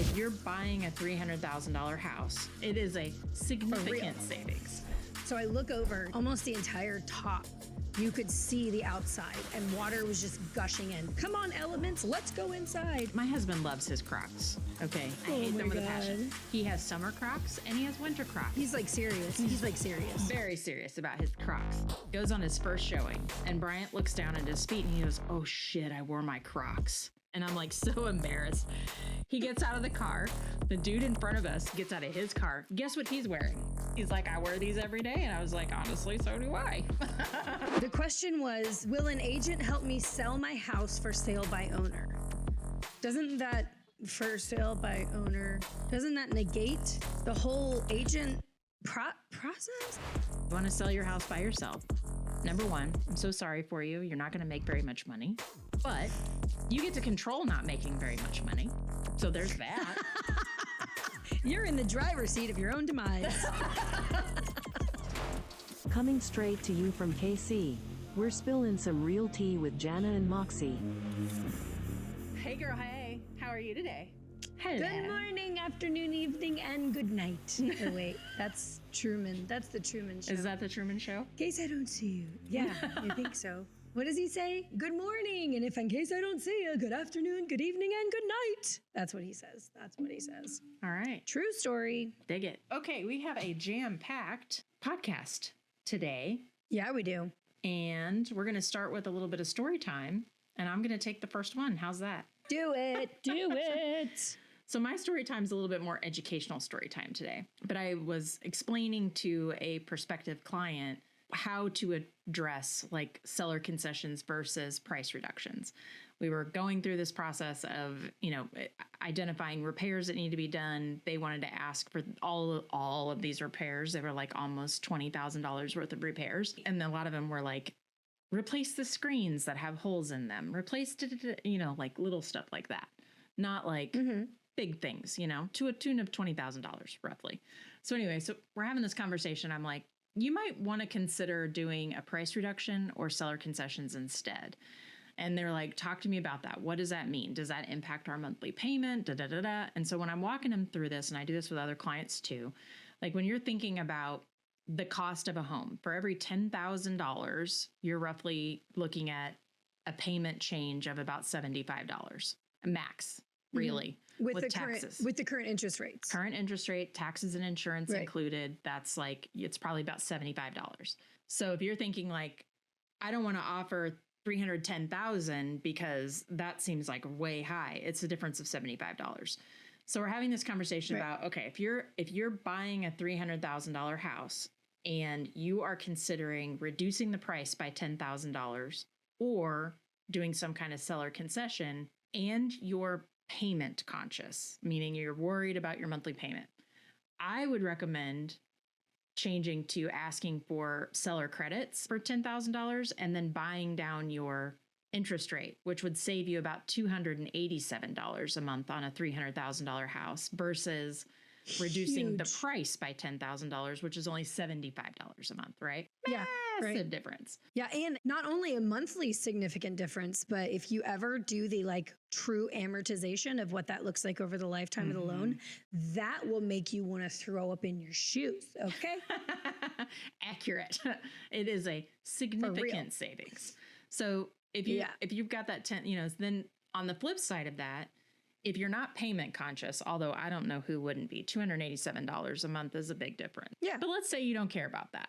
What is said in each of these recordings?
If you're buying a $300,000 house, it is a significant savings. So I look over almost the entire top. You could see the outside and water was just gushing in. Come on, elements, let's go inside. My husband loves his Crocs. Okay, I hate them with a passion. He has summer Crocs and he has winter Crocs. He's like serious. He's like serious. Very serious about his Crocs. Goes on his first showing and Bryant looks down at his feet and he goes, oh shit, I wore my Crocs. And I'm like so embarrassed. He gets out of the car. The dude in front of us gets out of his car. Guess what he's wearing? He's like, I wear these every day. And I was like, honestly, so do I. The question was, will an agent help me sell my house for sale by owner? Doesn't that for sale by owner, doesn't that negate the whole agent process? You want to sell your house by yourself? Number one, I'm so sorry for you. You're not going to make very much money, but you get to control not making very much money. So there's that. You're in the driver's seat of your own demise. Coming straight to you from KC, we're spilling some real tea with Jana and Moxie. Hey girl, hey. How are you today? Hello. Good morning, afternoon, evening, and good night. Oh wait, that's Truman. That's the Truman Show. Is that the Truman Show? In case I don't see you. Yeah, I think so. What does he say? Good morning. And if in case I don't see you, good afternoon, good evening, and good night. That's what he says. That's what he says. All right. True story. Dig it. Okay, we have a jam-packed podcast today. Yeah, we do. And we're going to start with a little bit of story time. And I'm going to take the first one. How's that? Do it. Do it. So my story time is a little bit more educational story time today. But I was explaining to a prospective client how to address like seller concessions versus price reductions. We were going through this process of, identifying repairs that need to be done. They wanted to ask for all of these repairs. They were like almost $20,000 worth of repairs. And a lot of them were like, replace the screens that have holes in them, replace, like little stuff like that. Not like big things, to a tune of $20,000 roughly. So anyway, so we're having this conversation. I'm like, you might want to consider doing a price reduction or seller concessions instead. And they're like, talk to me about that. What does that mean? Does that impact our monthly payment? And so when I'm walking them through this, and I do this with other clients too, like when you're thinking about the cost of a home, for every $10,000, you're roughly looking at a payment change of about $75 max, really, with taxes. With the current interest rates. Current interest rate, taxes and insurance included, that's like, it's probably about $75. So if you're thinking like, I don't want to offer $310,000 because that seems like way high, it's a difference of $75. So we're having this conversation about, okay, if you're buying a $300,000 house and you are considering reducing the price by $10,000 or doing some kind of seller concession and you're payment conscious, meaning you're worried about your monthly payment, I would recommend changing to asking for seller credits for $10,000 and then buying down your interest rate, which would save you about $287 a month on a $300,000 house versus reducing the price by $10,000, which is only $75 a month, right? Yeah. Massive difference. Yeah. And not only a monthly significant difference, but if you ever do the like true amortization of what that looks like over the lifetime of the loan, that will make you want to throw up in your shoes. Okay. Accurate. It is a significant savings. So if you've got that 10, then on the flip side of that, if you're not payment conscious, although I don't know who wouldn't be, $287 a month is a big difference. Yeah. But let's say you don't care about that.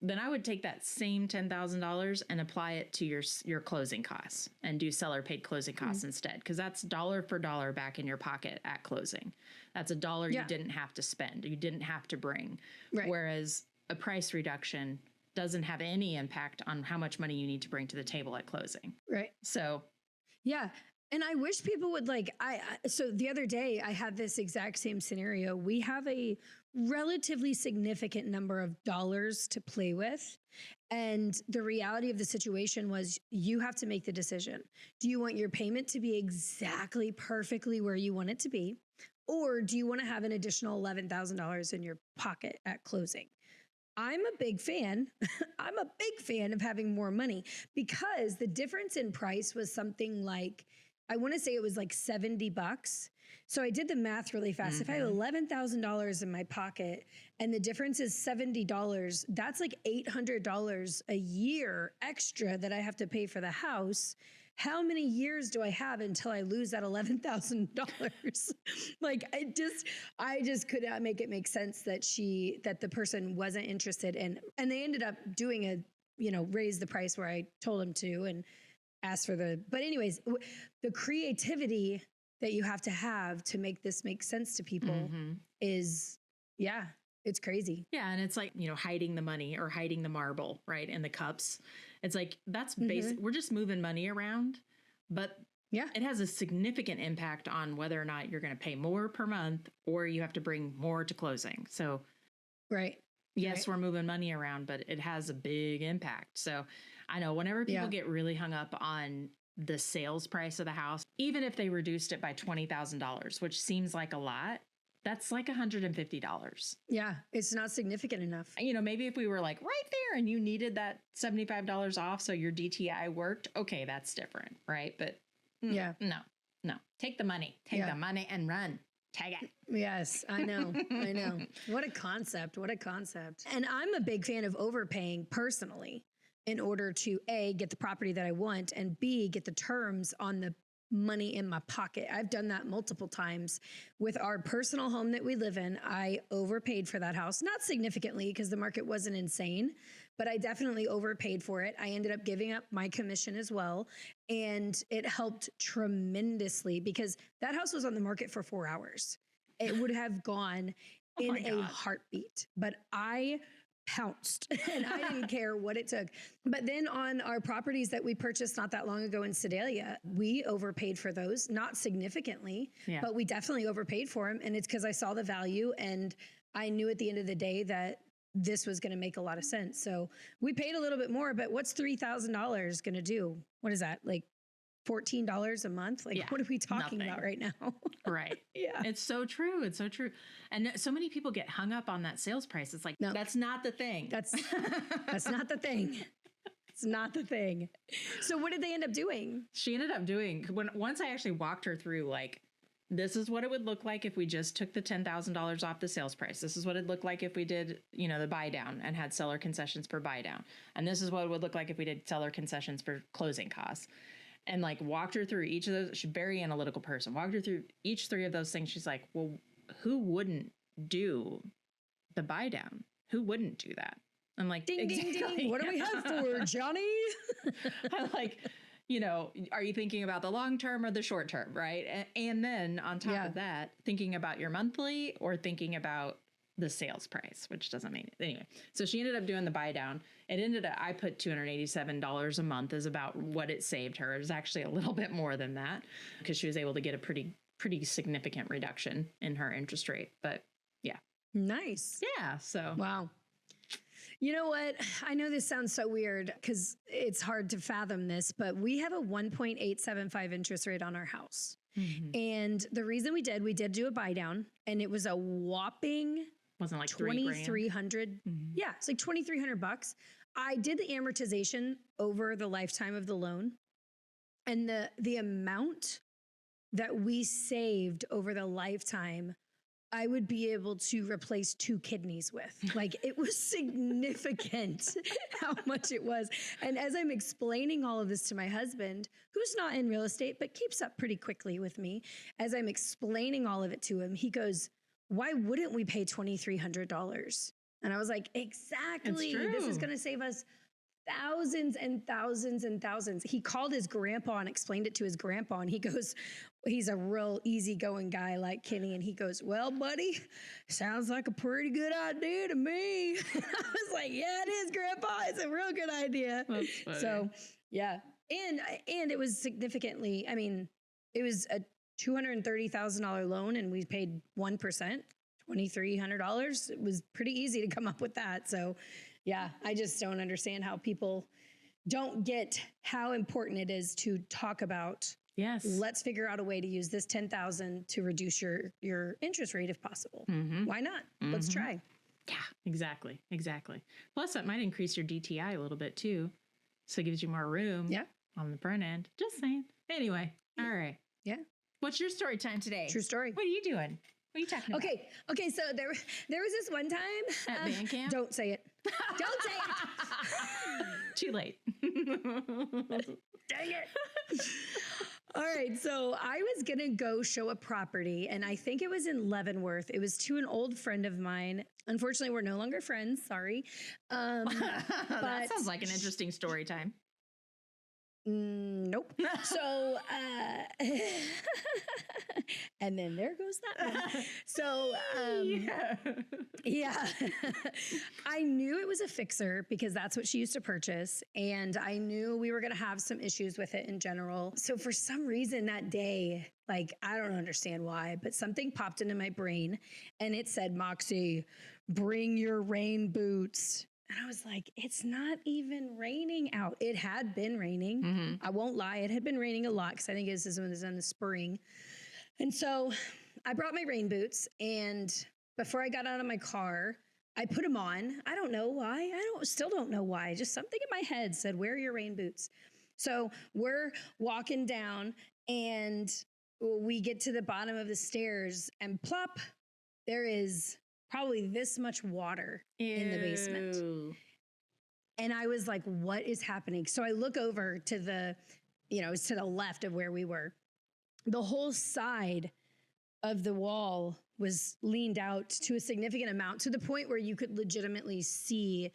Then I would take that same $10,000 and apply it to your closing costs and do seller paid closing costs instead. Because that's dollar for dollar back in your pocket at closing. That's a dollar you didn't have to spend. You didn't have to bring. Right. Whereas a price reduction doesn't have any impact on how much money you need to bring to the table at closing. Right. So. Yeah. And I wish people would so the other day I had this exact same scenario. We have a relatively significant number of dollars to play with. And the reality of the situation was you have to make the decision. Do you want your payment to be exactly perfectly where you want it to be? Or do you want to have an additional $11,000 in your pocket at closing? I'm a big fan. I'm a big fan of having more money because the difference in price was something like, I want to say it was like $70. So I did the math really fast. If I have $11,000 in my pocket and the difference is $70, that's like $800 a year extra that I have to pay for the house. How many years do I have until I lose that $11,000? Like I just could not make it make sense that the person wasn't interested in, and they ended up doing raise the price where I told them to and asked for but anyways, the creativity that you have to make this make sense to people is, it's crazy. Yeah. And it's like, hiding the money or hiding the marble, right? And the cups. It's like, that's basic. We're just moving money around, but it has a significant impact on whether or not you're going to pay more per month or you have to bring more to closing. So, yes, we're moving money around, but it has a big impact. So I know whenever people get really hung up on the sales price of the house, even if they reduced it by $20,000, which seems like a lot, that's like $150. Yeah, it's not significant enough. Maybe if we were like right there and you needed that $75 off so your DTI worked, okay, that's different, right? But no. Take the money. Take the money and run. Take it. Yes, I know. I know. What a concept. And I'm a big fan of overpaying personally in order to A, get the property that I want, and B, get the terms on the money in my pocket. I've done that multiple times with our personal home that we live in. I overpaid for that house, not significantly because the market wasn't insane, but I definitely overpaid for it. I ended up giving up my commission as well. And it helped tremendously because that house was on the market for 4 hours. It would have gone in a heartbeat, but I pounced and I didn't care what it took. But then on our properties that we purchased not that long ago in Sedalia, we overpaid for those, not significantly, but we definitely overpaid for them. And it's because I saw the value and I knew at the end of the day that this was going to make a lot of sense. So we paid a little bit more, but what's $3,000 going to do? What is that? Like $14 a month? Like, what are we talking about right now? Right. It's so true. It's so true. And so many people get hung up on that sales price. It's like, no, that's not the thing. That's not the thing. It's not the thing. So what did they end up doing? She ended up doing, once I actually walked her through, like, this is what it would look like if we just took the $10,000 off the sales price. This is what it'd look like if we did, the buy down and had seller concessions per buy down. And this is what it would look like if we did seller concessions for closing costs. And like walked her through each of those. She's a very analytical person. Walked her through each 3 of those things. She's like, well, who wouldn't do the buy down? Who wouldn't do that? I'm like, ding, ding, ding. What do we have for Johnny? I'm like, are you thinking about the long term or the short term? Right. And then on top of that, thinking about your monthly or thinking about the sales price, which doesn't mean it. Anyway, so she ended up doing the buy down. I put $287 a month is about what it saved her. It was actually a little bit more than that because she was able to get a pretty significant reduction in her interest rate. But yeah. Nice. Yeah. So. Wow. You know what? I know this sounds so weird because it's hard to fathom this, but we have a 1.875 interest rate on our house. Mm-hmm. And the reason we did do a buy down, and it was a whopping wasn't like $2,300. Yeah, it's like $2,300. I did the amortization over the lifetime of the loan, and the amount that we saved over the lifetime, I would be able to replace 2 kidneys with. Like, it was significant how much it was. And as I'm explaining all of this to my husband, who's not in real estate, but keeps up pretty quickly with me, as I'm explaining all of it to him, he goes, why wouldn't we pay $2,300? And I was like, exactly. This is going to save us thousands and thousands and thousands. He called his grandpa and explained it to his grandpa. And he goes, he's a real easygoing guy like Kenny. And he goes, well, buddy, sounds like a pretty good idea to me. I was like, yeah, it is, Grandpa. It's a real good idea. So, yeah. And it was significantly, it was a $230,000 loan and we paid 1%, $2,300. It was pretty easy to come up with that. So, yeah, I just don't understand how people don't get how important it is to talk about. Yes. Let's figure out a way to use this $10,000 to reduce your interest rate if possible. Mm-hmm. Why not? Mm-hmm. Let's try. Yeah, exactly. Plus, that might increase your DTI a little bit too. So it gives you more room on the front end. Just saying. Anyway, All right. Yeah. What's your story time today? True story. What are you doing? What are you talking about? Okay. So there was this one time At band camp? Don't say it. Don't say it. Too late. Dang it. All right. So I was going to go show a property, and I think it was in Leavenworth. It was to an old friend of mine. Unfortunately, we're no longer friends. Sorry. That sounds like an interesting story time. Nope. So, and then there goes that one. So, yeah, I knew it was a fixer because that's what she used to purchase. And I knew we were going to have some issues with it in general. So for some reason that day, like, I don't understand why, but something popped into my brain and it said, Moxie, bring your rain boots. And I was like, it's not even raining out. It had been raining. Mm-hmm. I won't lie. It had been raining a lot because I think this is when it was in the spring. And so I brought my rain boots. And before I got out of my car, I put them on. I don't know why. Still don't know why. Just something in my head said, wear your rain boots. So we're walking down and we get to the bottom of the stairs and plop, there is probably this much water in the basement. And I was like, what is happening? So I look over to the, it's to the left of where we were. The whole side of the wall was leaned out to a significant amount to the point where you could legitimately see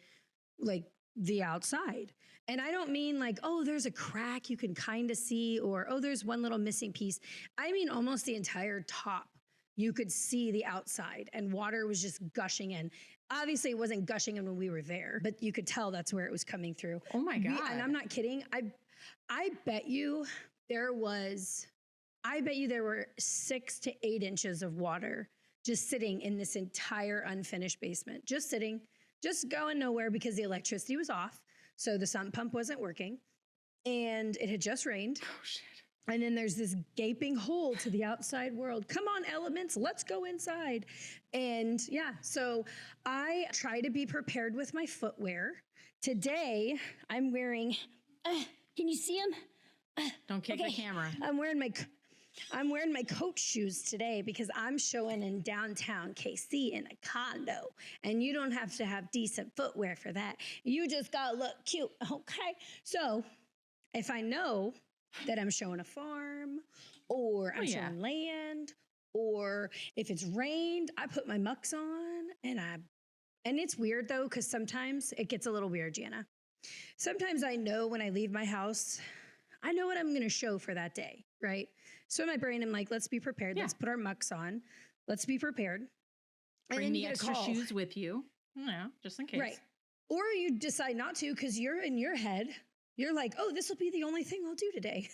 like the outside. And I don't mean like, oh, there's a crack you can kind of see, or, oh, there's one little missing piece. I mean, almost the entire top. You could see the outside and water was just gushing in. Obviously, it wasn't gushing in when we were there, but you could tell that's where it was coming through. Oh my God. And I'm not kidding. I bet you there were 6 to 8 inches of water just sitting in this entire unfinished basement, just sitting, just going nowhere because the electricity was off. So the sump pump wasn't working and it had just rained. Oh, shit. And then there's this gaping hole to the outside world. Come on, elements, let's go inside. And yeah, so I try to be prepared with my footwear. Today, I'm wearing, can you see them? Don't kick the camera. I'm wearing my coach shoes today because I'm showing in downtown KC in a condo. And you don't have to have decent footwear for that. You just gotta look cute, okay? So if I know that I'm showing a farm or I'm showing land, or if it's rained, I put my mucks on and it's weird though, because sometimes it gets a little weird, Jana. Sometimes I know when I leave my house, I know what I'm going to show for that day, right? So in my brain, I'm like, let's be prepared. Yeah. Let's put our mucks on. Let's be prepared. Bring the extra shoes with you, just in case. Right. Or you decide not to because you're in your head. You're like, oh, this will be the only thing I'll do today.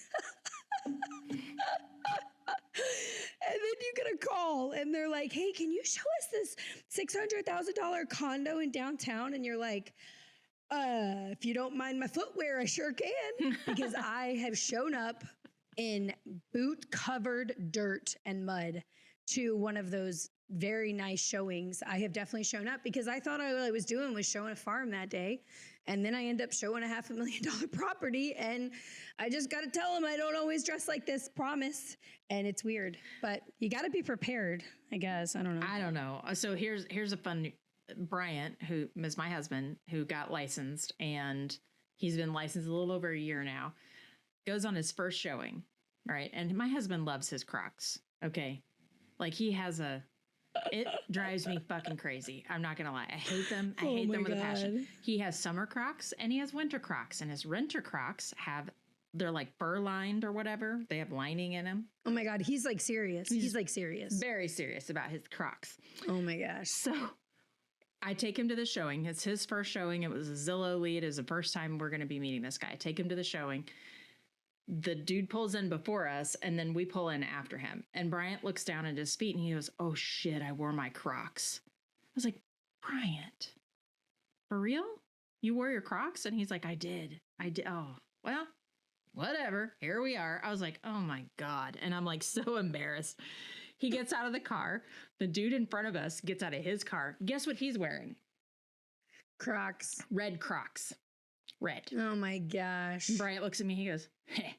And then you get a call and they're like, hey, can you show us this $600,000 condo in downtown? And you're like, if you don't mind my footwear, I sure can. Because I have shown up in boot-covered dirt and mud to one of those very nice showings. I have definitely shown up because I thought all I was doing was showing a farm that day. And then I end up showing a $500,000 property. And I just got to tell them I don't always dress like this, promise. And it's weird, but you got to be prepared, I guess. I don't know. So here's a fun, Bryant, who is my husband, who got licensed, and he's been licensed a little over a year now, goes on his first showing, right? And my husband loves his Crocs, okay? Like it drives me fucking crazy. I'm not going to lie. I hate them. I hate them with a passion. He has summer Crocs and he has winter Crocs, and his winter Crocs they're like fur lined or whatever. They have lining in them. Oh my God. He's like serious. He's like serious. Very serious about his Crocs. Oh my gosh. So I take him to the showing. It's his first showing. It was a Zillow lead. It was the first time we're going to be meeting this guy. I take him to the showing. The dude pulls in before us, and then we pull in after him. And Bryant looks down at his feet, and he goes, oh, shit, I wore my Crocs. I was like, Bryant, for real? You wore your Crocs? And he's like, I did. Oh, well, whatever. Here we are. I was like, oh, my God. And I'm like so embarrassed. He gets out of the car. The dude in front of us gets out of his car. Guess what he's wearing? Crocs. Red Crocs. Red. Oh my gosh. Bryant looks at me. He goes, hey.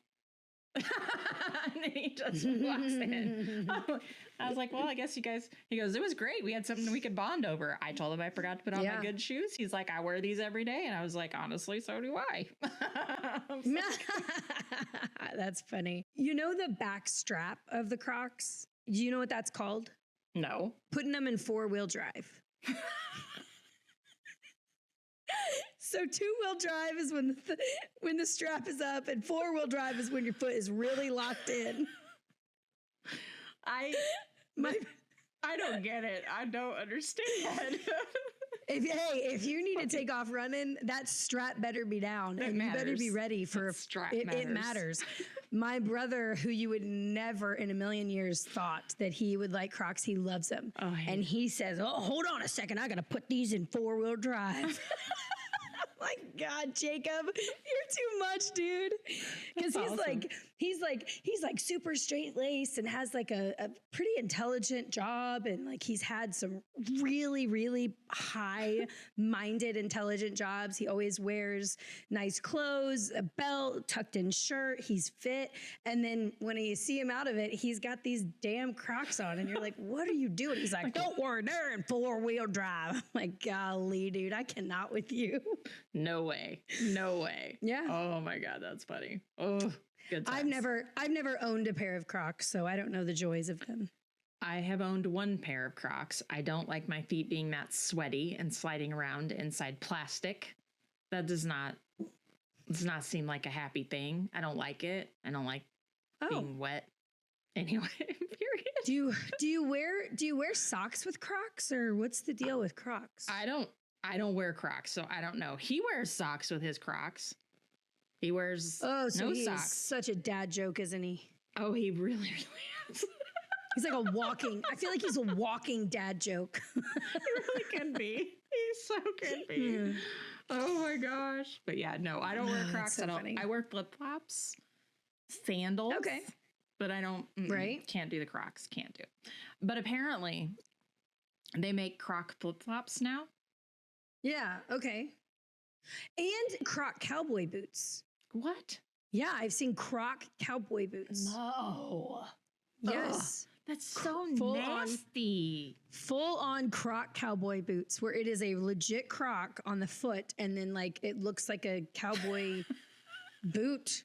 And and he just walks in. I was like, well, I guess you guys, he goes, it was great. We had something we could bond over. I told him I forgot to put on my good shoes. He's like, I wear these every day. And I was like, honestly, so do I. That's funny. You know the back strap of the Crocs? Do you know what that's called? No. Putting them in 4-wheel drive. So 2-wheel drive is when the strap is up, and 4-wheel drive is when your foot is really locked in. I don't get it. I don't understand. If you need to take off running, that strap better be down, and you better be ready for strap. It matters. My brother, who you would never in a million years thought that he would like Crocs, he loves them, and he says, "Oh, hold on a second, I got to put these in 4-wheel drive." My God, Jacob, you're too much, dude. Because he's like super straight laced and has like a pretty intelligent job, and like he's had some really, really high minded, intelligent jobs. He always wears nice clothes, a belt, tucked in shirt. He's fit, and then when you see him out of it, he's got these damn Crocs on, and you're like, "What are you doing?" He's like, "Don't worry, they're in 4-wheel drive." I'm like, golly, dude, I cannot with you. No way. No way. Yeah. Oh my God, that's funny. Oh, good times. I've never owned a pair of Crocs, so I don't know the joys of them. I have owned one pair of Crocs. I don't like my feet being that sweaty and sliding around inside plastic. That does not seem like a happy thing. I don't like it. I don't like being wet. Anyway, period. Do you wear socks with Crocs, or what's the deal with Crocs? I don't wear Crocs, so I don't know. He wears socks with his Crocs. He wears no socks. Such a dad joke, isn't he? Oh, he really, really is. He's like I feel like he's a walking dad joke. He really can be. He so can be. Oh my gosh. But yeah, no, I don't wear Crocs at all. I wear flip-flops, sandals. Okay. But I don't, can't do the Crocs. Can't do it. But apparently they make Croc flip-flops now. Yeah. Okay. And Croc cowboy boots. What? Yeah, I've seen Croc cowboy boots. No. Yes. Ugh, that's so nasty. Full on Croc cowboy boots, where it is a legit Croc on the foot, and then like it looks like a cowboy boot.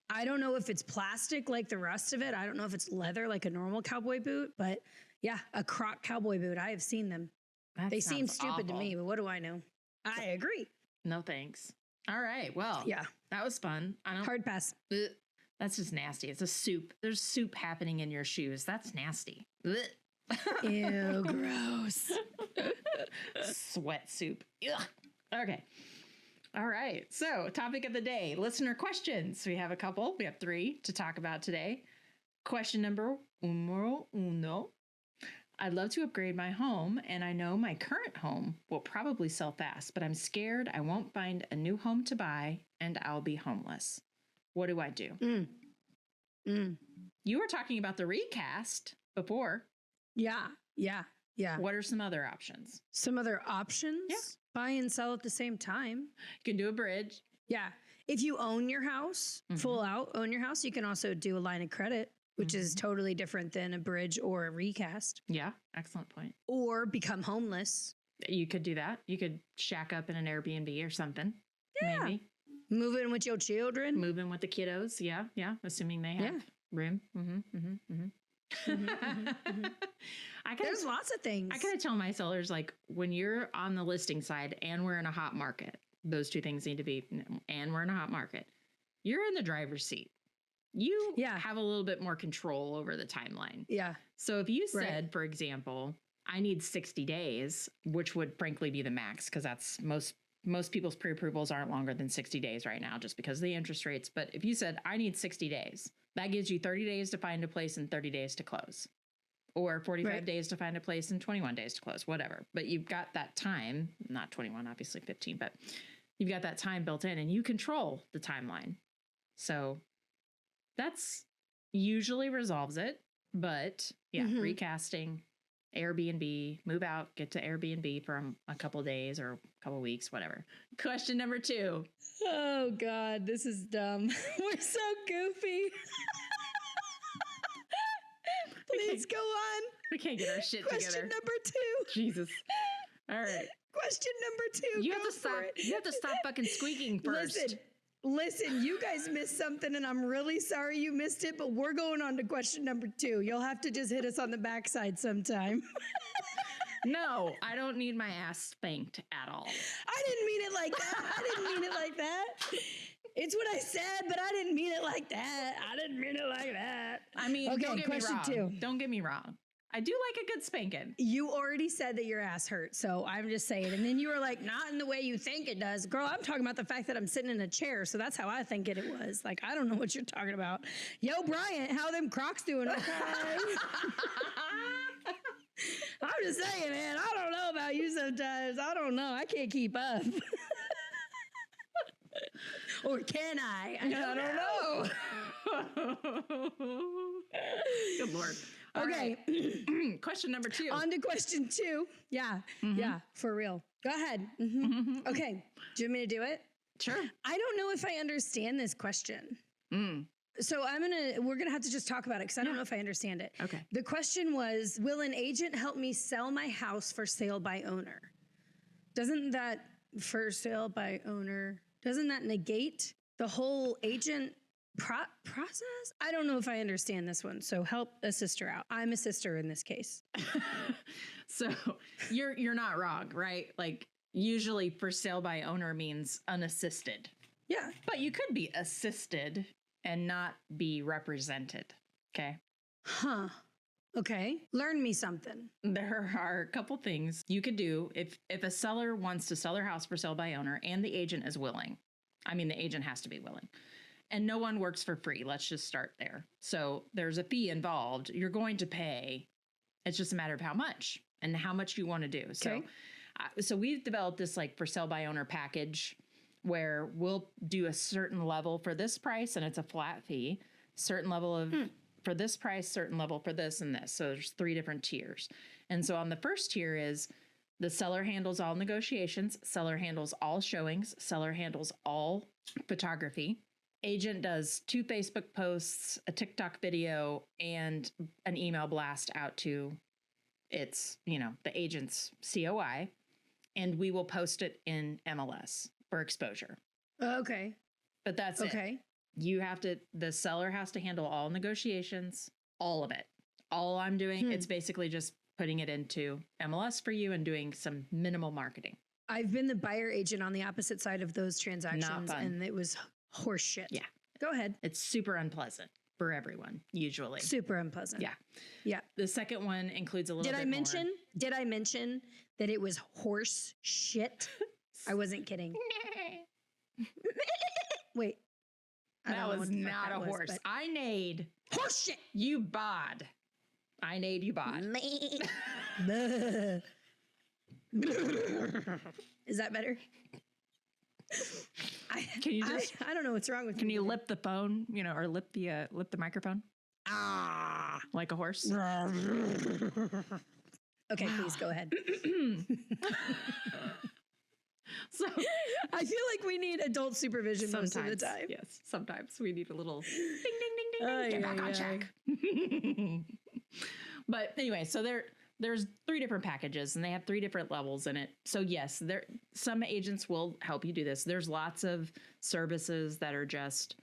I don't know if it's plastic like the rest of it. I don't know if it's leather like a normal cowboy boot, but yeah, a Croc cowboy boot. I have seen them. They seem stupid to me, but what do I know? I agree. No thanks. All right. Well, yeah, that was fun. Hard pass. That's just nasty. It's a soup. There's soup happening in your shoes. That's nasty. Ew, gross. Sweat soup. Ugh. Okay. All right. So, topic of the day, listener questions. We have a couple. We have 3 to talk about today. Question number uno. I'd love to upgrade my home, and I know my current home will probably sell fast, but I'm scared I won't find a new home to buy and I'll be homeless. What do I do? You were talking about the recast before. Yeah. What are some other options? Some other options? Yeah. Buy and sell at the same time. You can do a bridge. Yeah. If you own your house, full out own your house, you can also do a line of credit, which is totally different than a bridge or a recast. Yeah. Excellent point. Or become homeless. You could do that. You could shack up in an Airbnb or something. Yeah. Maybe. Move in with your children. Move in with the kiddos. Yeah. Yeah. Assuming they have room. There's lots of things. I kind of tell my sellers, like, when you're on the listing side and we're in a hot market, those two things need to be, and we're in a hot market, you're in the driver's seat. You have a little bit more control over the timeline. Yeah. So if you said, for example, I need 60 days, which would frankly be the max, because that's most people's pre-approvals aren't longer than 60 days right now, just because of the interest rates. But if you said, I need 60 days, that gives you 30 days to find a place and 30 days to close, or 45 days to find a place and 21 days to close, whatever. But you've got that time, not 21, obviously 15, but you've got that time built in and you control the timeline. So that's usually resolves it. But recasting, Airbnb, move out, get to Airbnb for a couple of days or a couple of weeks, whatever. Question number 2. Oh God, this is dumb. We're so goofy. Let's go on. We can't get our shit Question together. number 2. Jesus. All right. Question number 2. You have to stop. You have to stop fucking squeaking first. Listen, you guys missed something, and I'm really sorry you missed it, but we're going on to question number 2. You'll have to just hit us on the backside sometime. No, I don't need my ass spanked at all. I didn't mean it like that. It's what I said, but I didn't mean it like that. I mean, okay, don't get question me wrong. 2. Don't get me wrong. I do like a good spanking. You already said that your ass hurt, so I'm just saying. And then you were like, not in the way you think it does. Girl, I'm talking about the fact that I'm sitting in a chair, so that's how I think it was. Like, I don't know what you're talking about. Yo, Bryant, how them Crocs doing? Okay. I'm just saying, man, I don't know about you sometimes. I don't know. I can't keep up. Or can I? I don't know. Good Lord. Okay. Right. Question number 2. On to question 2. Yeah. Yeah, for real. Go ahead. Okay. Do you want me to do it? Sure. I don't know if I understand this question. So we're going to have to just talk about it because I don't know if I understand it. Okay. The question was, will an agent help me sell my house for sale by owner? Doesn't that for sale by owner, doesn't that negate the whole agent process? I don't know if I understand this one. So help a sister out. I'm a sister in this case. So you're not wrong, right? Like usually for sale by owner means unassisted. Yeah. But you could be assisted and not be represented. Okay. Huh. Okay. Learn me something. There are a couple things you could do if a seller wants to sell their house for sale by owner and the agent is willing. I mean, the agent has to be willing. And no one works for free. Let's just start there. So there's a fee involved. You're going to pay. It's just a matter of how much and how much you want to do. So, so we've developed this like for sale by owner package where we'll do a certain level for this price and it's a flat fee, certain level of for this price, certain level for this and this. So there's 3 different tiers. And so on the first tier is the seller handles all negotiations, seller handles all showings, seller handles all photography. Agent does 2 Facebook posts, a TikTok video, and an email blast out to its, the agent's COI, and we will post it in MLS for exposure. Okay. But that's it. Okay. The seller has to handle all negotiations, all of it. All I'm doing, it's basically just putting it into MLS for you and doing some minimal marketing. I've been the buyer agent on the opposite side of those transactions, and it was horse shit. Yeah. Go ahead. It's super unpleasant for everyone, usually. Super unpleasant. Yeah. Yeah. The second one includes a little bit more. Did I mention that it was horse shit? I wasn't kidding. Wait. That was not a horse. I neighed. Horse shit. You bod. I neighed, you bod. Is that better? Can you just? I don't know what's wrong with me. Can you lip the phone? Or lip the microphone? Ah, like a horse. Okay, please go ahead. So I feel like we need adult supervision most of the time. Yes, sometimes we need a little ding, ding, ding, ding, get back on track. But anyway, so there's 3 different packages and they have 3 different levels in it. So yes, some agents will help you do this. There's lots of services that are just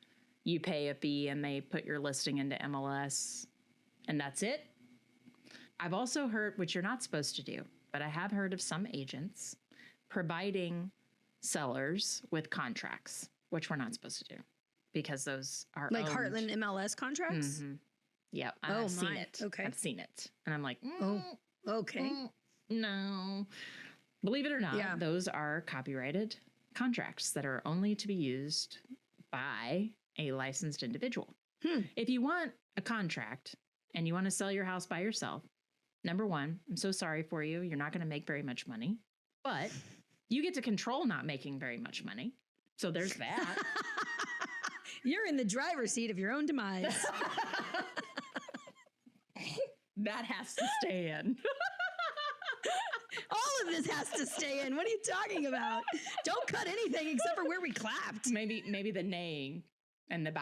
you pay a fee and they put your listing into MLS and that's it. I've also heard, which you're not supposed to do, but I have heard of some agents providing sellers with contracts, which we're not supposed to do because those are like owned. Heartland MLS contracts. Mm-hmm. Yeah, I've seen it. Okay, I've seen it, and I'm like, okay, no. Believe it or not, those are copyrighted contracts that are only to be used by a licensed individual. If you want a contract and you want to sell your house by yourself, number one, I'm so sorry for you. You're not going to make very much money, but you get to control not making very much money. So there's that. You're in the driver's seat of your own demise. That has to stay in. All of this has to stay in. What are you talking about? Don't cut anything except for where we clapped. Maybe the neighing And the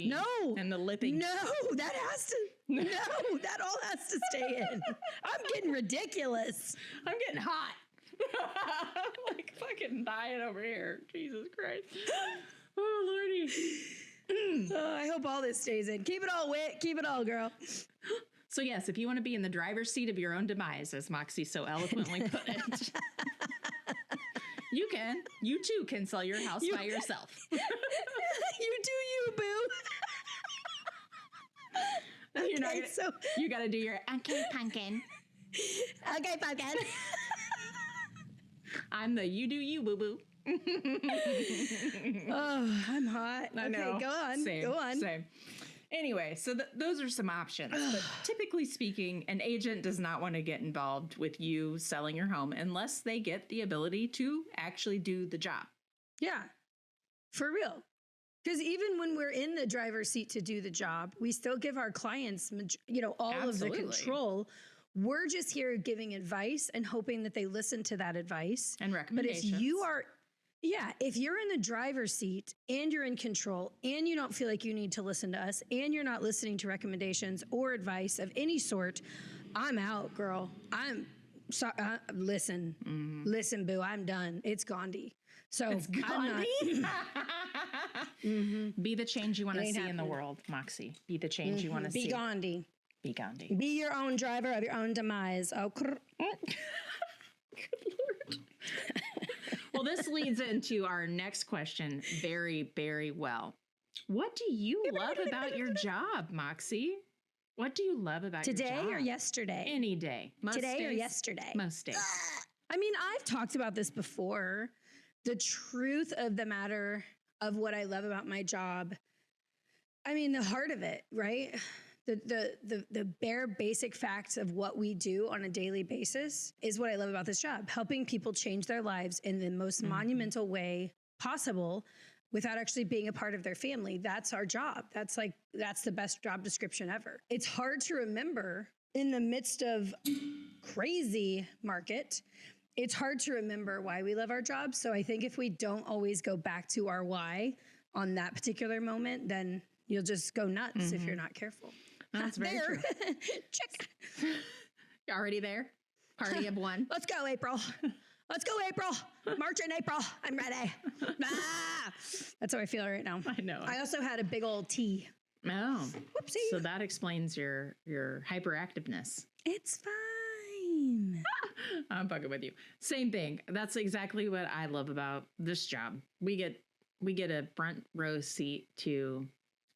No. and the lipping. No, that all has to stay in. I'm getting ridiculous. I'm getting hot. I'm like fucking dying over here. Jesus Christ. Oh, Lordy. I hope all this stays in. Keep it all wet. Keep it all, girl. So yes, if you want to be in the driver's seat of your own demise, as Moxie so eloquently put it, you too can sell your house by yourself. You do you, boo. You're not gonna, you got to do your okay, pumpkin. Okay, pumpkin. I'm the you do you, boo boo. Oh, I'm hot. I know. Okay, go on. Go on. Same. Anyway, so those are some options. But typically speaking, an agent does not want to get involved with you selling your home unless they get the ability to actually do the job. Yeah, for real. Because even when we're in the driver's seat to do the job, we still give our clients, all Absolutely. of the control. We're just here giving advice and hoping that they listen to that advice. And recommendations. But if you're in the driver's seat and you're in control and you don't feel like you need to listen to us and you're not listening to recommendations or advice of any sort, I'm out, girl. I'm sorry. Listen, boo, I'm done. It's Gandhi. So It's Gandhi. Be the change you want to see in the world, Moxie. Be the change you want to see. Be Gandhi. Be Gandhi. Be your own driver of your own demise. Oh, Good Lord. Well, this leads into our next question very, very well. What do you love about your job, Moxie? What do you love about your job? Today or yesterday? Any day. Most Today days, or yesterday? Most days. I mean, I've talked about this before. The truth of the matter of what I love about my job. I mean, the heart of it, right? The bare basic facts of what we do on a daily basis is what I love about this job. Helping people change their lives in the most monumental way possible without actually being a part of their family. That's our job. That's the best job description ever. It's hard to remember in the midst of crazy market. It's hard to remember why we love our job. So I think if we don't always go back to our why on that particular moment, then you'll just go nuts if you're not careful. That's very true. Check. You already there? Party of one. Let's go, April. Let's go, April. March and April. I'm ready. That's how I feel right now. I know. I also had a big old tea. Oh. Whoopsie. So that explains your hyperactiveness. It's fine. I'm fucking with you. Same thing. That's exactly what I love about this job. We get a front row seat to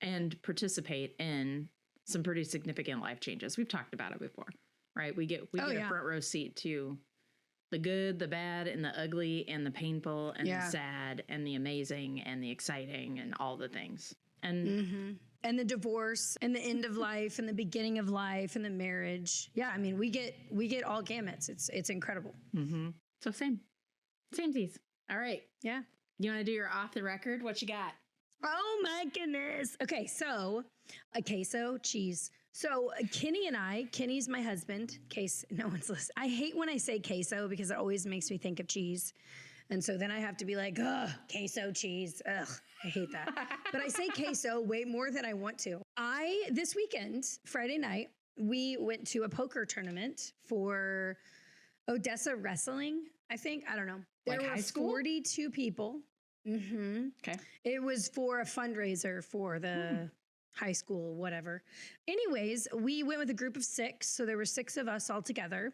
and participate in some pretty significant life changes. We've talked about it before, right? We get a front row seat to the good, the bad, and the ugly, and the painful, and the sad, and the amazing, and the exciting, and all the things. And and the divorce, and the end of life, and the beginning of life, and the marriage. Yeah, I mean, we get all gamuts. It's incredible. So samesies. All right. Yeah. You want to do your off the record? What you got? Oh my goodness. Okay, so a queso cheese. So Kenny's my husband, in case no one's listening. I hate when I say queso because it always makes me think of cheese. And so then I have to be like, ugh, queso cheese. Ugh, I hate that. But I say queso way more than I want to. This weekend, Friday night, we went to a poker tournament for Odessa Wrestling, I think. I don't know. There Like were high school? 42 people. Okay. It was for a fundraiser for the high school, whatever. Anyways, we went with a group of 6. So there were 6 of us all together.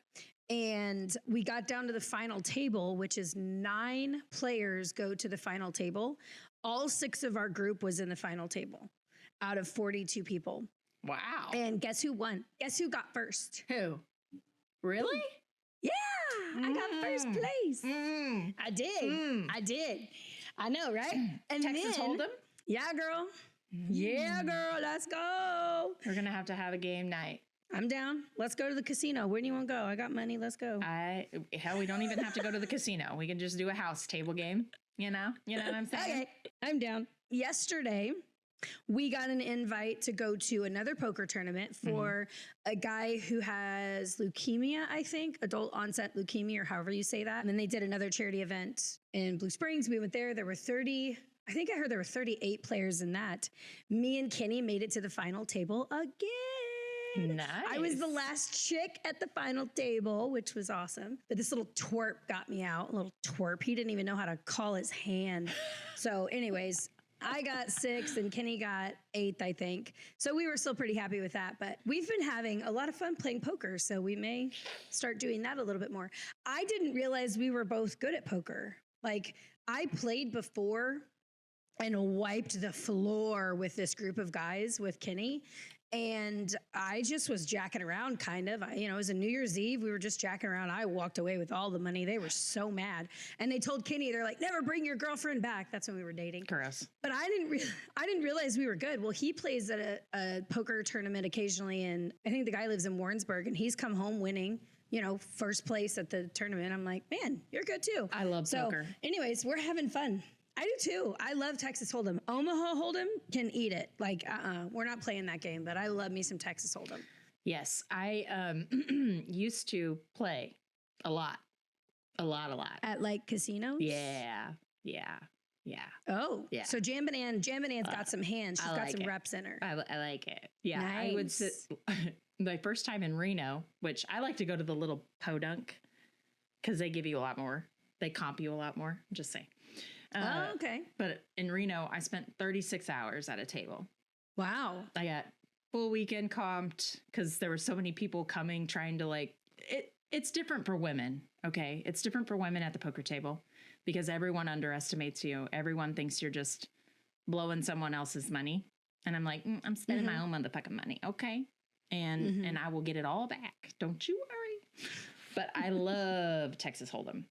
And we got down to the final table, which is 9 players go to the final table. All 6 of our group was in the final table out of 42 people. Wow. And guess who won? Guess who got first? Who? Really? Yeah, I got first place. I did. I did. I know, right? And Texas then, Hold'em? Yeah, girl. Yeah, girl. Let's go. We're going to have a game night. I'm down. Let's go to the casino. Where do you want to go? I got money. Let's go. Hell, we don't even have to go to the casino. We can just do a house table game. You know what I'm saying? Okay, I'm down. Yesterday, we got an invite to go to another poker tournament for a guy who has leukemia, I think, adult onset leukemia, or however you say that. And then they did another charity event in Blue Springs. We went there. There were 30 I think I heard there were 38 players in that. Me and Kenny made it to the final table again. Nice. I was the last chick at the final table, which was awesome. But this little twerp got me out. A little twerp. He didn't even know how to call his hand. So anyways, I got 6th and Kenny got 8th, I think. So we were still pretty happy with that. But we've been having a lot of fun playing poker. So we may start doing that a little bit more. I didn't realize we were both good at poker. Like, I played before and wiped the floor with this group of guys with Kenny. And I just was jacking around kind of. It was a New Year's Eve. We were just jacking around. I walked away with all the money. They were so mad. And they told Kenny, they're like, never bring your girlfriend back. That's when we were dating. Gross. But I didn't realize we were good. Well, he plays at a poker tournament occasionally. And I think the guy lives in Warrensburg. And he's come home winning, first place at the tournament. I'm like, man, you're good too. I love poker. Anyways, we're having fun. I do too. I love Texas Hold'em. Omaha Hold'em can eat it. Like, we're not playing that game, but I love me some Texas Hold'em. Yes, I used to play a lot. At like casinos? Yeah. Oh, yeah. So Jam Banana's got some hands. She's got some reps in her. I like it. Yeah, nice. I would sit my first time in Reno, which I like to go to the little podunk because they give you a lot more. They comp you a lot more. Just saying. Okay. But in Reno, I spent 36 hours at a table. Wow. I got full weekend comped because there were so many people coming trying to it's different for women. Okay. It's different for women at the poker table because everyone underestimates you. Everyone thinks you're just blowing someone else's money. And I'm like, I'm spending my own motherfucking money. Okay. And I will get it all back. Don't you worry. But I love Texas Hold'em.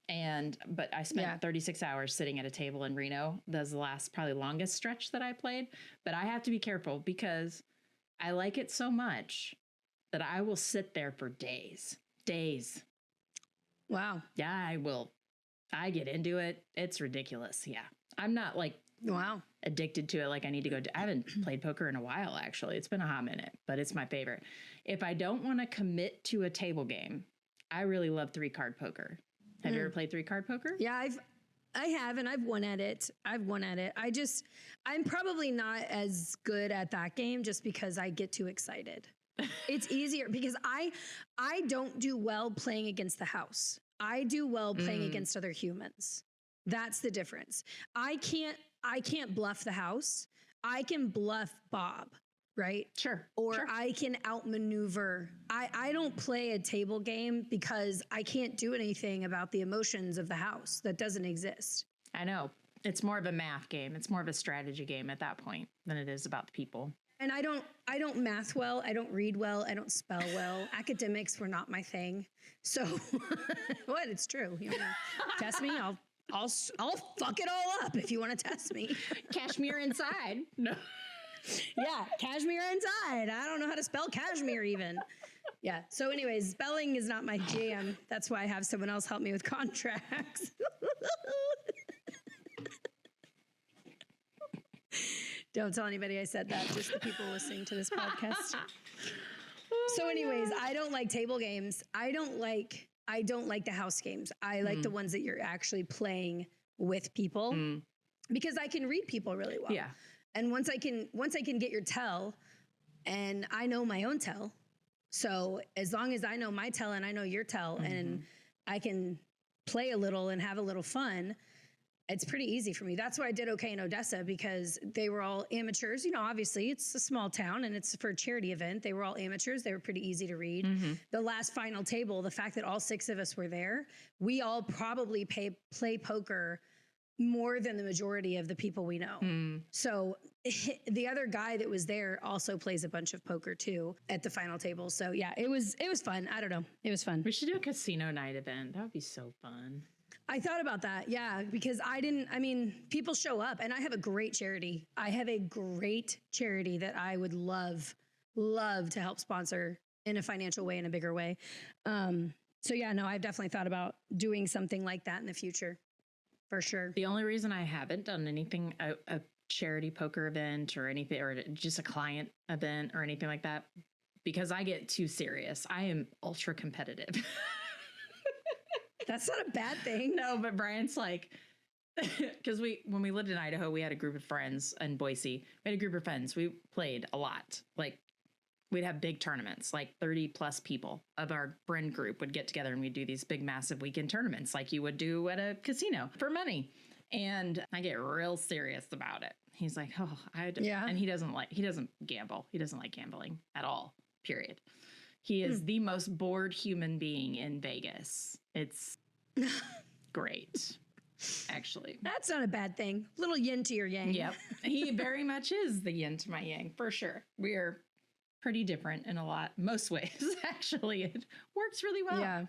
But I spent 36 hours sitting at a table in Reno. That's the probably longest stretch that I played. But I have to be careful because I like it so much that I will sit there for days. Wow. Yeah, I will. I get into it. It's ridiculous. Yeah. I'm not addicted to it. Like I need to go. I haven't played poker in a while, actually. It's been a hot minute, but it's my favorite. If I don't want to commit to a table game, I really love 3-card poker. Have you ever played 3-card poker? Yeah, I have, and I've won at it. I'm probably not as good at that game just because I get too excited. It's easier because I don't do well playing against the house. I do well playing against other humans. That's the difference. I can't bluff the house. I can bluff Bob. Right? Sure. Or I can outmaneuver. I don't play a table game because I can't do anything about the emotions of the house. That doesn't exist. I know. It's more of a math game. It's more of a strategy game at that point than it is about the people. And I don't math well. I don't read well. I don't spell well. Academics were not my thing. So what? It's true. You wanna test me? I'll fuck it all up if you want to test me. Cashmere inside. No. Yeah, cashmere inside. I don't know how to spell cashmere even. Yeah. So anyways, spelling is not my jam. That's why I have someone else help me with contracts. Don't tell anybody I said that, just the people listening to this podcast. So anyways, I don't like table games. I don't like the house games. I like the ones that you're actually playing with people because I can read people really well. Yeah. And once I can get your tell, and I know my own tell, so as long as I know my tell and I know your tell, and I can play a little and have a little fun, it's pretty easy for me. That's why I did okay in Odessa because they were all amateurs. Obviously it's a small town and it's for a charity event. They were all amateurs. They were pretty easy to read. The last final table, the fact that all 6 of us were there, we all probably play poker more than the majority of the people we know. So the other guy that was there also plays a bunch of poker too at the final table. So yeah, it was fun. I don't know. It was fun. We should do a casino night event. That would be so fun. I thought about that. Yeah. Because people show up and I have a great charity. I have a great charity that I would love to help sponsor in a financial way, in a bigger way. So yeah, no, I've definitely thought about doing something like that in the future. For sure. The only reason I haven't done anything, a charity poker event or anything, or just a client event or anything like that, because I get too serious. I am ultra competitive. That's not a bad thing. No, but Brian's like, because when we lived in Idaho, we had a group of friends in Boise. We had a group of friends. We played a lot. Like we'd have big tournaments, like 30 plus people of our friend group would get together and we'd do these big, massive weekend tournaments like you would do at a casino for money. And I get real serious about it. He's like, oh, and he doesn't gamble. He doesn't like gambling at all, period. He is the most bored human being in Vegas. It's great. Actually, that's not a bad thing. Little yin to your yang. Yep. He very much is the yin to my yang, for sure. We are pretty different in most ways. Actually, it works really well. Yeah.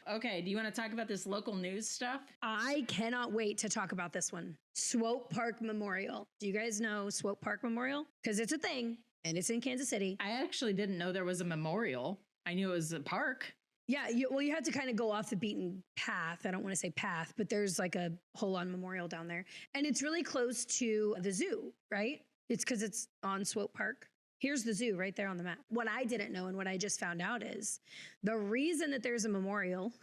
Okay. Do you want to talk about this local news stuff? I cannot wait to talk about this one. Swope Park Memorial. Do you guys know Swope Park Memorial? Because it's a thing and it's in Kansas City. I actually didn't know there was a memorial. I knew it was a park. Yeah, you have to kind of go off the beaten path. I don't want to say path, but there's like a whole-on memorial down there. And it's really close to the zoo, right? It's because it's on Swope Park. Here's the zoo right there on the map. What I didn't know and what I just found out is the reason that there's a memorial,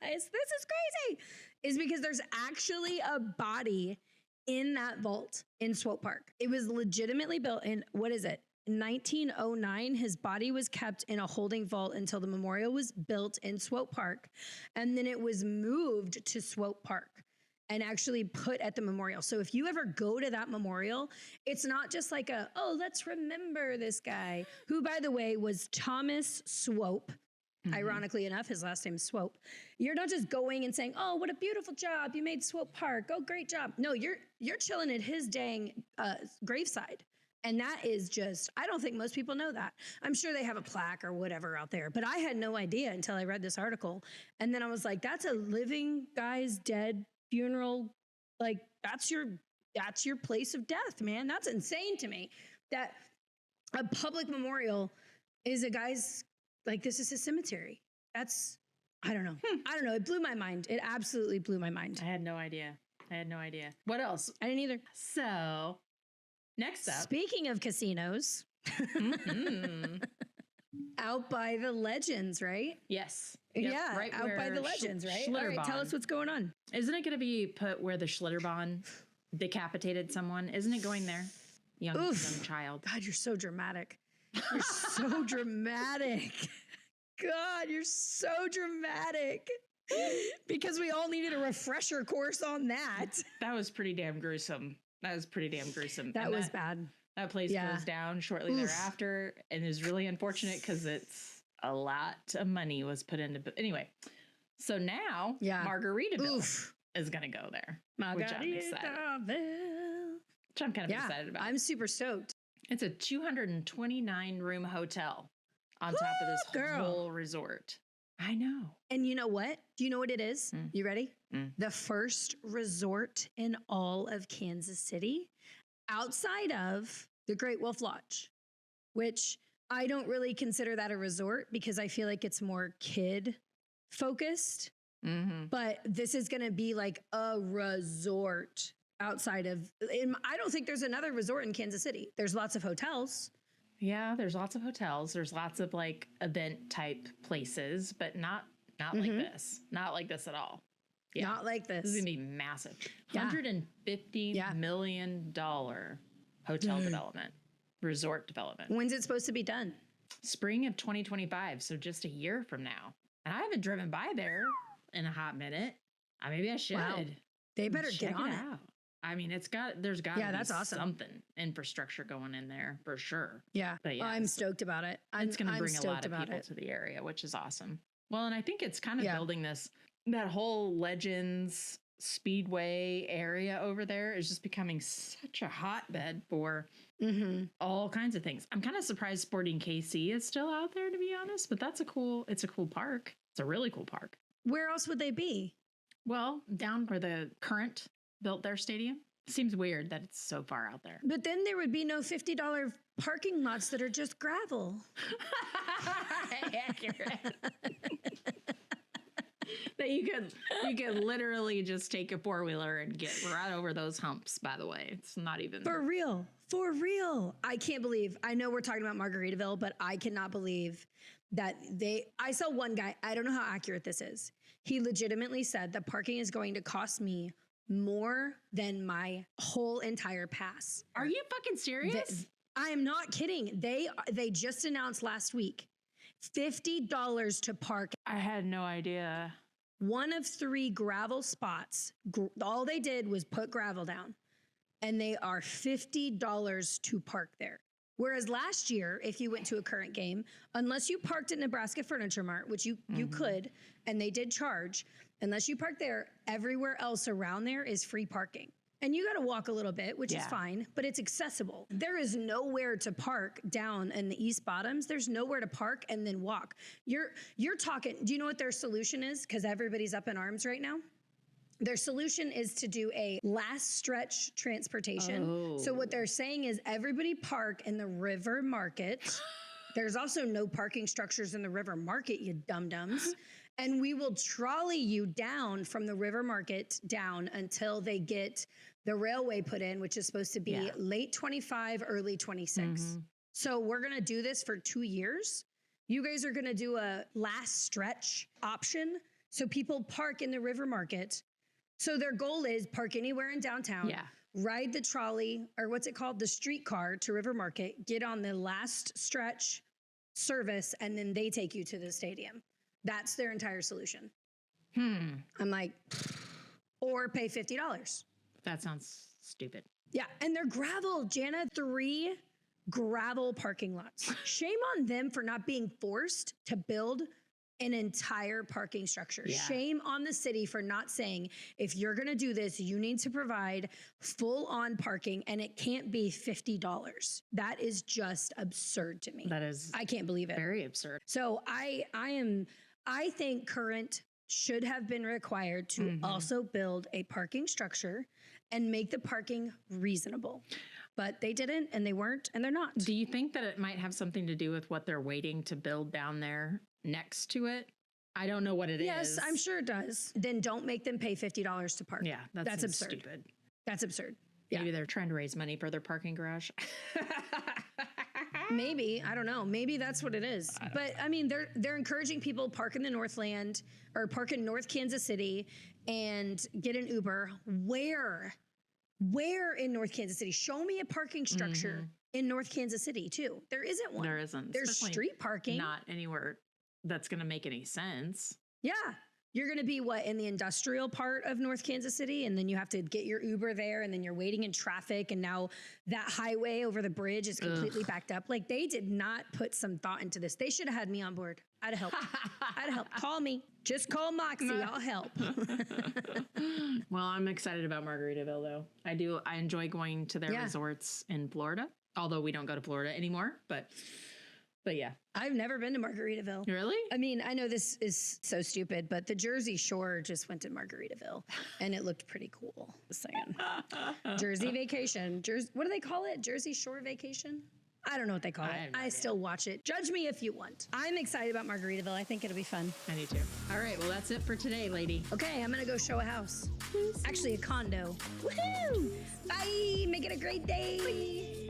this is crazy, is because there's actually a body in that vault in Swope Park. It was legitimately built in, what is it? In 1909, his body was kept in a holding vault until the memorial was built in Swope Park. And then it was moved to Swope Park and actually put at the memorial. So if you ever go to that memorial, it's not just like let's remember this guy, who, by the way, was Thomas Swope. Mm-hmm. Ironically enough, his last name is Swope. You're not just going and saying, oh, what a beautiful job. You made Swope Park. Oh, great job. No, you're chilling at his dang graveside. And that is just, I don't think most people know that. I'm sure they have a plaque or whatever out there, but I had no idea until I read this article. And then I was like, that's a living guy's dead funeral. Like that's your place of death, man. That's insane to me that a public memorial is a guy's, like, this is his cemetery. That's, I don't know. I don't know. It blew my mind. It absolutely blew my mind. I had no idea. What else? I didn't either. So next up. Speaking of casinos, out by the Legends, right? Yes. Yep, yeah, right out by the Legends, right? All right, tell us what's going on. Isn't it going to be put where the Schlitterbahn decapitated someone? Isn't it going there? Young child. God, you're so dramatic. You're so dramatic. God, you're so dramatic. Because we all needed a refresher course on that. That was pretty damn gruesome. That was bad. That place closed down shortly thereafter, and is really unfortunate because it's a lot of money was put into. Anyway, so now Margaritaville is going to go there, which I'm excited. Which I'm kind of excited about. I'm super stoked. It's a 229 room hotel on top of this whole resort. I know. And you know what? Do you know what it is? You ready? The first resort in all of Kansas City outside of the Great Wolf Lodge, which I don't really consider that a resort because I feel like it's more kid focused. Mm-hmm. But this is going to be like a resort outside of, I don't think there's another resort in Kansas City. There's lots of hotels. Yeah, there's lots of hotels. There's lots of like event type places, but not like this. Not like this at all. Yeah. Not like this. This is going to be massive. $150 million hotel development, resort development. When's it supposed to be done? Spring of 2025. So just a year from now. And I haven't driven by there in a hot minute. Maybe I should. Wow. They better get on it. Out. I mean, there's got to be that's awesome. Something infrastructure going in there for sure. Yeah. But yeah, I'm stoked about it. It's going to bring a lot of people to the area, which is awesome. Well, and I think it's kind of building that whole Legends Speedway area over there is just becoming such a hotbed for all kinds of things. I'm kind of surprised Sporting KC is still out there, to be honest, but it's a cool park. It's a really cool park. Where else would they be? Well, down where the Current built their stadium. Seems weird that it's so far out there. But then there would be no $50 parking lots that are just gravel. Accurate. that you could literally just take a four-wheeler and get right over those humps, by the way. It's not even For real. For real. I can't believe, I know we're talking about Margaritaville, but I cannot believe that I saw one guy, I don't know how accurate this is. He legitimately said that parking is going to cost me more than my whole entire pass. Are you fucking serious? I am not kidding. They just announced last week, $50 to park. I had no idea. One of 3 gravel spots. All they did was put gravel down, and they are $50 to park there. Whereas last year, if you went to a current game, unless you parked at Nebraska Furniture Mart, which you could, and they did charge, unless you park there, everywhere else around there is free parking. And you got to walk a little bit, which is fine, but it's accessible. There is nowhere to park down in the East Bottoms. There's nowhere to park and then walk. You're talking, do you know what their solution is? Because everybody's up in arms right now. Their solution is to do a last stretch transportation. Oh. So what they're saying is everybody park in the river market. There's also no parking structures in the river market, you dum-dums. And we will trolley you down from the river market down until they get the railway put in, which is supposed to be late 25, early 26. So we're going to do this for 2 years. You guys are going to do a last stretch option. So people park in the river market. So their goal is park anywhere in downtown, ride the trolley, or what's it called? The streetcar to River Market, get on the last stretch service, and then they take you to the stadium. That's their entire solution. I'm like, or pay $50. That sounds stupid. Yeah, and they're gravel, Jana. 3 gravel parking lots. Shame on them for not being forced to build an entire parking structure. Yeah. Shame on the city for not saying, if you're going to do this, you need to provide full on parking, and it can't be $50. That is just absurd to me. That is, I can't believe it. very absurd. So I think Current should have been required to also build a parking structure and make the parking reasonable. But they didn't, and they weren't, and they're not. Do you think that it might have something to do with what they're waiting to build down there next to it? I don't know what it is. Yes, I'm sure it does. Then don't make them pay $50 to park. Yeah, that's absurd. Stupid. That's absurd. Maybe they're trying to raise money for their parking garage. Maybe, I don't know. Maybe that's what it is. But I mean, they're encouraging people park in the Northland or park in North Kansas City and get an Uber. Where in North Kansas City? Show me a parking structure in North Kansas City too. There isn't one. There isn't. There's Especially street parking. Not anywhere that's going to make any sense. Yeah. You're going to be in the industrial part of North Kansas City, and then you have to get your Uber there, and then you're waiting in traffic, and now that highway over the bridge is completely backed up. Like, they did not put some thought into this. They should have had me on board. I'd help. I'd help. Call me. Just call Moxie. I'll help. Well, I'm excited about Margaritaville, though. I enjoy going to their resorts in Florida, although we don't go to Florida anymore, but yeah. I've never been to Margaritaville. Really? I mean, I know this is so stupid, but the Jersey Shore just went to Margaritaville, and it looked pretty cool. Just saying. Jersey vacation. What do they call it? Jersey Shore vacation? I don't know what they call it. I still watch it. Judge me if you want. I'm excited about Margaritaville. I think it'll be fun. I do too. All right. Well, that's it for today, lady. Okay, I'm going to go show a house. Actually, a condo. Woohoo! Bye. Make it a great day. Bye.